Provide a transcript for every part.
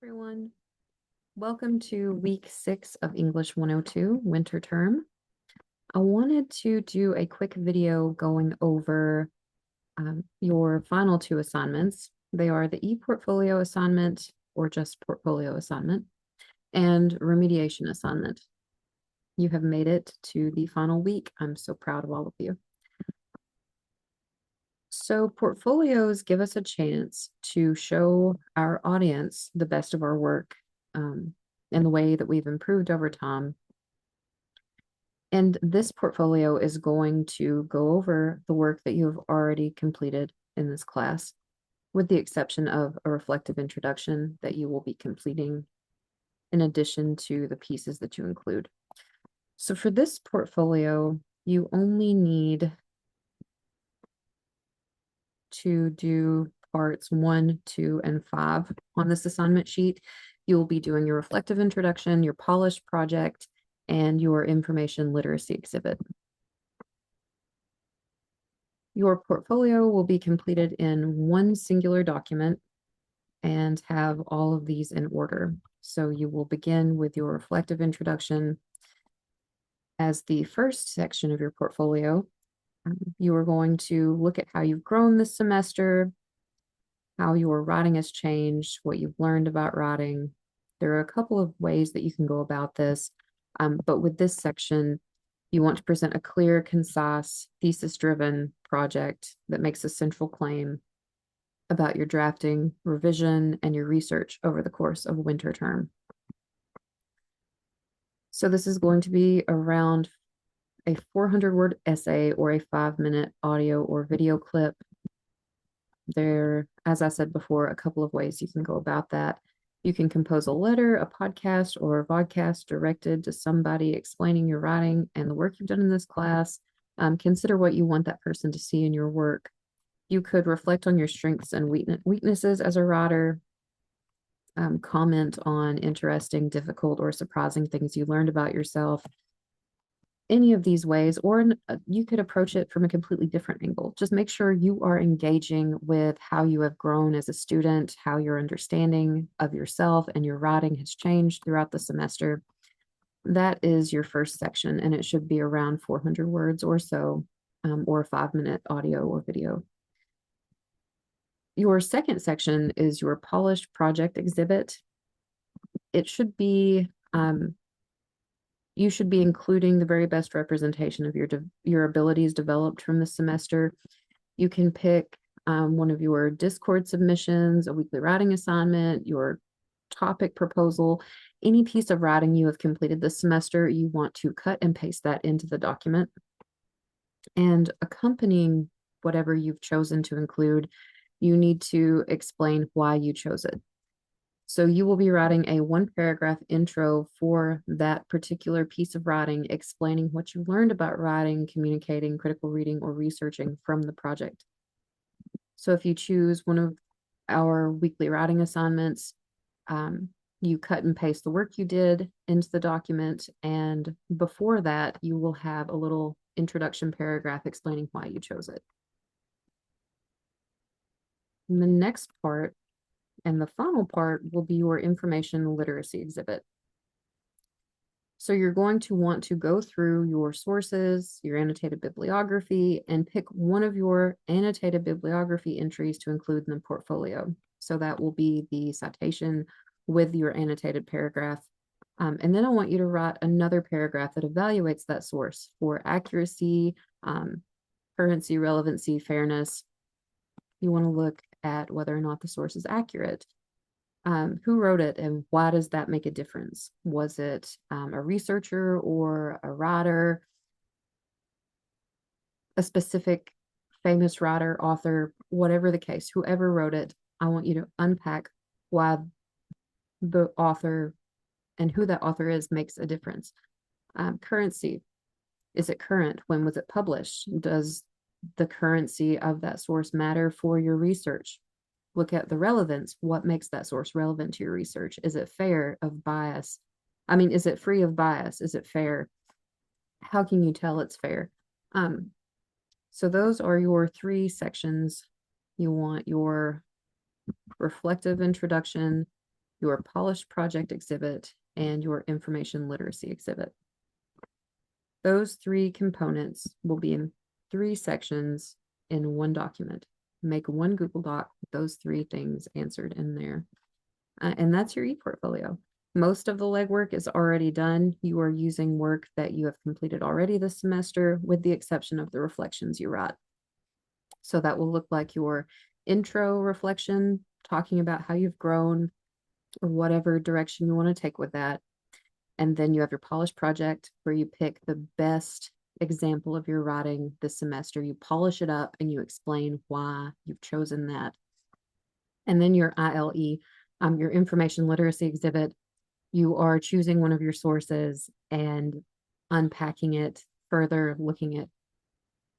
Everyone. Welcome to week 6 of English 102 winter term. I wanted to do a quick video going over your final 2 assignments. They are the e-portfolio assignment, or just portfolio assignment, and remediation assignment. You have made it to the final week. I'm so proud of all of you. So portfolios give us a chance to show our audience the best of our work in the way that we've improved over time. And this portfolio is going to go over the work that you have already completed in this class, with the exception of a reflective introduction that you will be completing in addition to the pieces that you include. So for this portfolio, you only need to do parts 1, 2, and 5 on this assignment sheet. You will be doing your reflective introduction, your polished project, and your information literacy exhibit. Your portfolio will be completed in one singular document and have all of these in order. So you will begin with your reflective introduction as the first section of your portfolio. You are going to look at how you've grown this semester, how your writing has changed, what you've learned about writing. There are a couple of ways that you can go about this, but with this section, you want to present a clear, concise, thesis-driven project that makes a central claim about your drafting, revision, and your research over the course of a winter term. So this is going to be around a 400-word essay or a 5-minute audio or video clip. There, as I said before, a couple of ways you can go about that. You can compose a letter, a podcast, or a vodcast directed to somebody explaining your writing and the work you've done in this class. Consider what you want that person to see in your work. You could reflect on your strengths and weaknesses as a writer, comment on interesting, difficult, or surprising things you learned about yourself. Any of these ways, or you could approach it from a completely different angle. Just make sure you are engaging with how you have grown as a student, how your understanding of yourself and your writing has changed throughout the semester. That is your first section, and it should be around 400 words or so, or a 5-minute audio or video. Your second section is your polished project exhibit. It should be you should be including the very best representation of your abilities developed from the semester. You can pick one of your Discord submissions, a weekly writing assignment, your topic proposal, any piece of writing you have completed this semester. You want to cut and paste that into the document. And accompanying whatever you've chosen to include, you need to explain why you chose it. So you will be writing a 1-paragraph intro for that particular piece of writing, explaining what you learned about writing, communicating, critical reading, or researching from the project. So if you choose one of our weekly writing assignments, you cut and paste the work you did into the document, and before that, you will have a little introduction paragraph explaining why you chose it. And the next part and the final part will be your information literacy exhibit. So you're going to want to go through your sources, your annotated bibliography, and pick one of your annotated bibliography entries to include in the portfolio. So that will be the citation with your annotated paragraph. And then I want you to write another paragraph that evaluates that source for accuracy, currency, relevancy, fairness. You want to look at whether or not the source is accurate. Who wrote it and why does that make a difference? Was it a researcher or a writer, a specific famous writer, author, whatever the case, whoever wrote it, I want you to unpack why the author and who that author is makes a difference. Currency, is it current? When was it published? Does the currency of that source matter for your research? Look at the relevance. What makes that source relevant to your research? Is it fair of bias? I mean, is it free of bias? Is it fair? How can you tell it's fair? So those are your 3 sections. You want your reflective introduction, your polished project exhibit, and your information literacy exhibit. Those three components will be in 3 sections in one document. Make one Google Doc with those 3 things answered in there. And that's your e-portfolio. Most of the legwork is already done. You are using work that you have completed already this semester, with the exception of the reflections you write. So that will look like your intro reflection, talking about how you've grown or whatever direction you want to take with that. And then you have your polished project, where you pick the best example of your writing this semester. You polish it up and you explain why you've chosen that. And then your ILE, your information literacy exhibit, you are choosing one of your sources and unpacking it further, looking at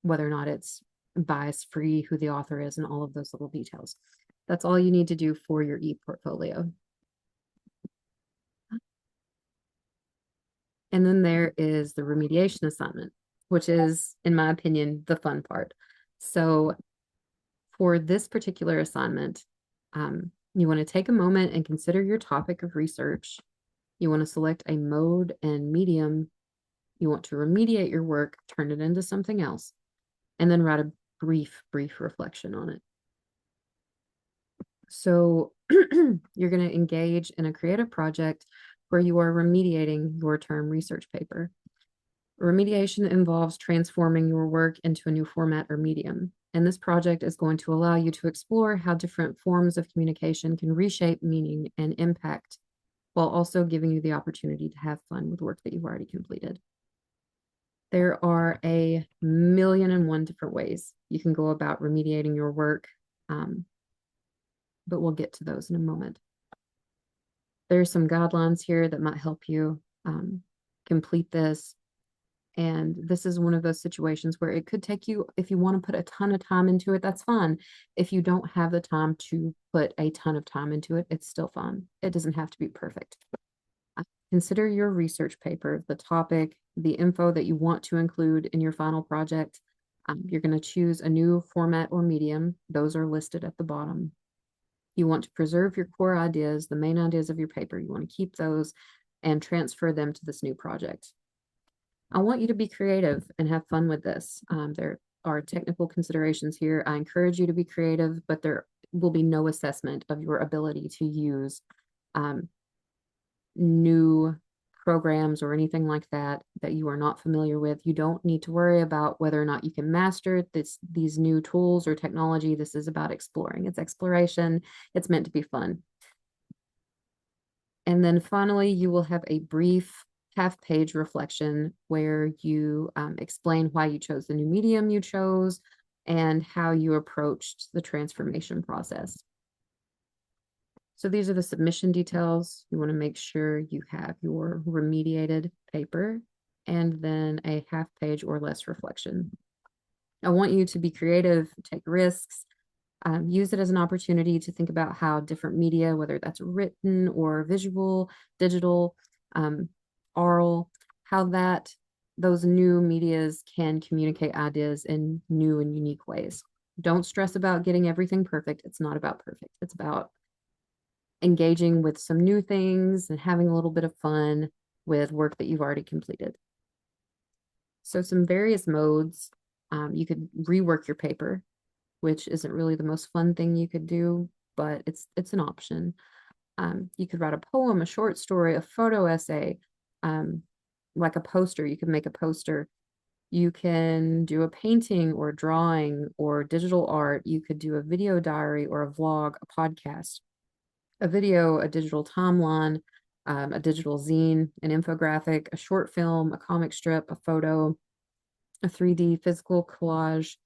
whether or not it's bias free, who the author is, and all of those little details. That's all you need to do for your e-portfolio. And then there is the remediation assignment, which is, in my opinion, the fun part. So for this particular assignment, you want to take a moment and consider your topic of research. You want to select a mode and medium. You want to remediate your work, turn it into something else, and then write a brief reflection on it. So you're going to engage in a creative project where you are remediating your term research paper. Remediation involves transforming your work into a new format or medium. And this project is going to allow you to explore how different forms of communication can reshape meaning and impact, while also giving you the opportunity to have fun with work that you've already completed. There are a million and one different ways you can go about remediating your work, but we'll get to those in a moment. There's some guidelines here that might help you complete this. And this is one of those situations where it could take you, if you want to put a ton of time into it, that's fine. If you don't have the time to put a ton of time into it, it's still fine. It doesn't have to be perfect. Consider your research paper, the topic, the info that you want to include in your final project. You're going to choose a new format or medium. Those are listed at the bottom. You want to preserve your core ideas, the main ideas of your paper. You want to keep those and transfer them to this new project. I want you to be creative and have fun with this. There are technical considerations here. I encourage you to be creative, but there will be no assessment of your ability to use new programs or anything like that you are not familiar with. You don't need to worry about whether or not you can master these new tools or technology. This is about exploring. It's exploration. It's meant to be fun. And then finally, you will have a brief half-page reflection where you explain why you chose the new medium you chose and how you approached the transformation process. So these are the submission details. You want to make sure you have your remediated paper and then a half-page or less reflection. I want you to be creative, take risks, use it as an opportunity to think about how different media, whether that's written or visual, digital, oral, how those new medias can communicate ideas in new and unique ways. Don't stress about getting everything perfect. It's not about perfect. It's about engaging with some new things and having a little bit of fun with work that you've already completed. So some various modes. You could rework your paper, which isn't really the most fun thing you could do, but it's an option. You could write a poem, a short story, a photo essay, like a poster. You could make a poster. You can do a painting or drawing or digital art. You could do a video diary or a vlog, a podcast, a video, a digital timeline, a digital zine, an infographic, a short film, a comic strip, a photo, a 3D physical collage,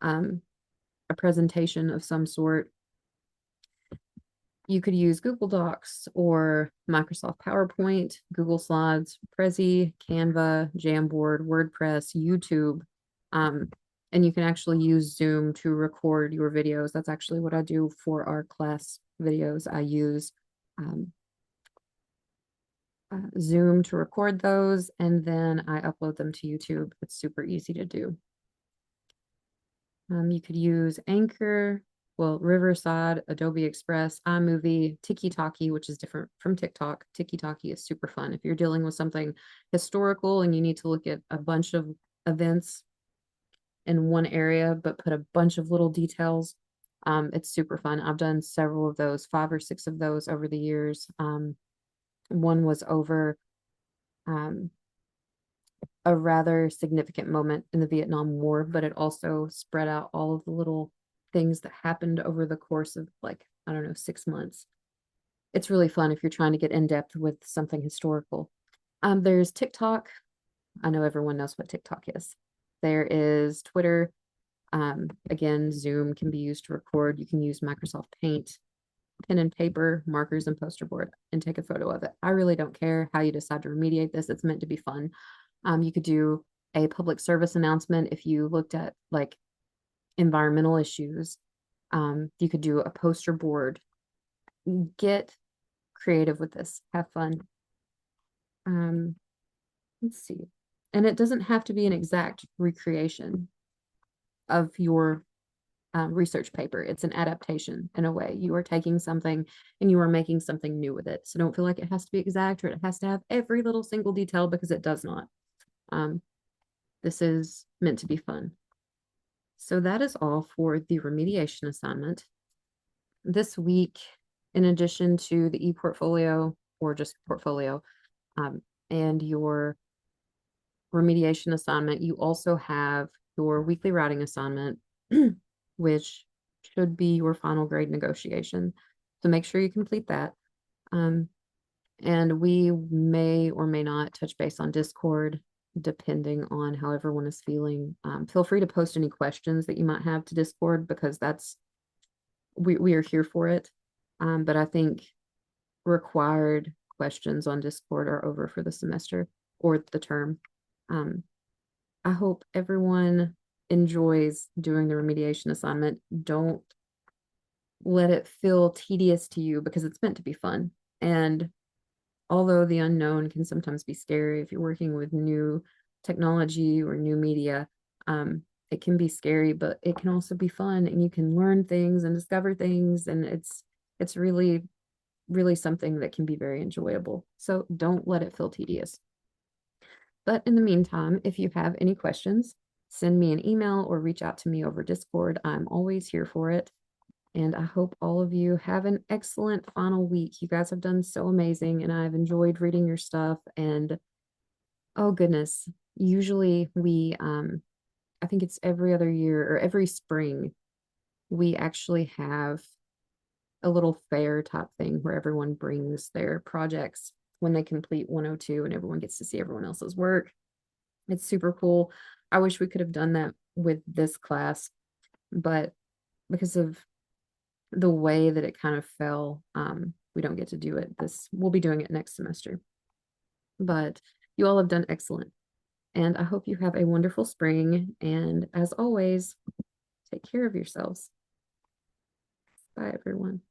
a presentation of some sort. You could use Google Docs or Microsoft PowerPoint, Google Slides, Prezi, Canva, Jamboard, WordPress, YouTube, and you can actually use Zoom to record your videos. That's actually what I do for our class videos. I use Zoom to record those, and then I upload them to YouTube. It's super easy to do. You could use Anchor. well, Riverside, Adobe Express, iMovie, Tiki-Talkie, which is different from TikTok. Tiki-Talkie is super fun. If you're dealing with something historical and you need to look at a bunch of events in one area, but put a bunch of little details, it's super fun. I've done several of those, 5 or 6 of those over the years. One was over um, a rather significant moment in the Vietnam War, but it also spread out all of the little things that happened over the course of, like, I don't know, 6 months. It's really fun if you're trying to get in depth with something historical. There's TikTok. I know everyone knows what TikTok is. There is Twitter. Again, Zoom can be used to record. You can use Microsoft Paint, pen and paper, markers, and poster board, and take a photo of it. I really don't care how you decide to remediate this. It's meant to be fun. You could do a public service announcement if you looked at like environmental issues. You could do a poster board. Get creative with this. Have fun. Let's see. And it doesn't have to be an exact recreation of your research paper. It's an adaptation in a way. You are taking something and you are making something new with it. So don't feel like it has to be exact or it has to have every little single detail, because it does not. This is meant to be fun. So that is all for the remediation assignment. This week, in addition to the e-portfolio or just portfolio and your remediation assignment, you also have your weekly writing assignment, which should be your final grade negotiation. So make sure you complete that. And we may or may not touch base on Discord, depending on how everyone is feeling. Feel free to post any questions that you might have to Discord, because we are here for it. But I think required questions on Discord are over for the semester or the term. I hope everyone enjoys doing the remediation assignment. Don't let it feel tedious to you, because it's meant to be fun. And although the unknown can sometimes be scary if you're working with new technology or new media, it can be scary, but it can also be fun, and you can learn things and discover things, and it's really, really something that can be very enjoyable. So don't let it feel tedious. But in the meantime, if you have any questions, send me an email or reach out to me over Discord. I'm always here for it. And I hope all of you have an excellent final week. You guys have done so amazing, and I've enjoyed reading your stuff. And oh goodness, usually I think it's every other year or every spring, we actually have a little fair type thing where everyone brings their projects when they complete 102, and everyone gets to see everyone else's work. It's super cool. I wish we could have done that with this class, but because of the way that it kind of fell, we don't get to do it. We'll be doing it next semester. But you all have done excellent. And I hope you have a wonderful spring. And as always, take care of yourselves. Bye, everyone.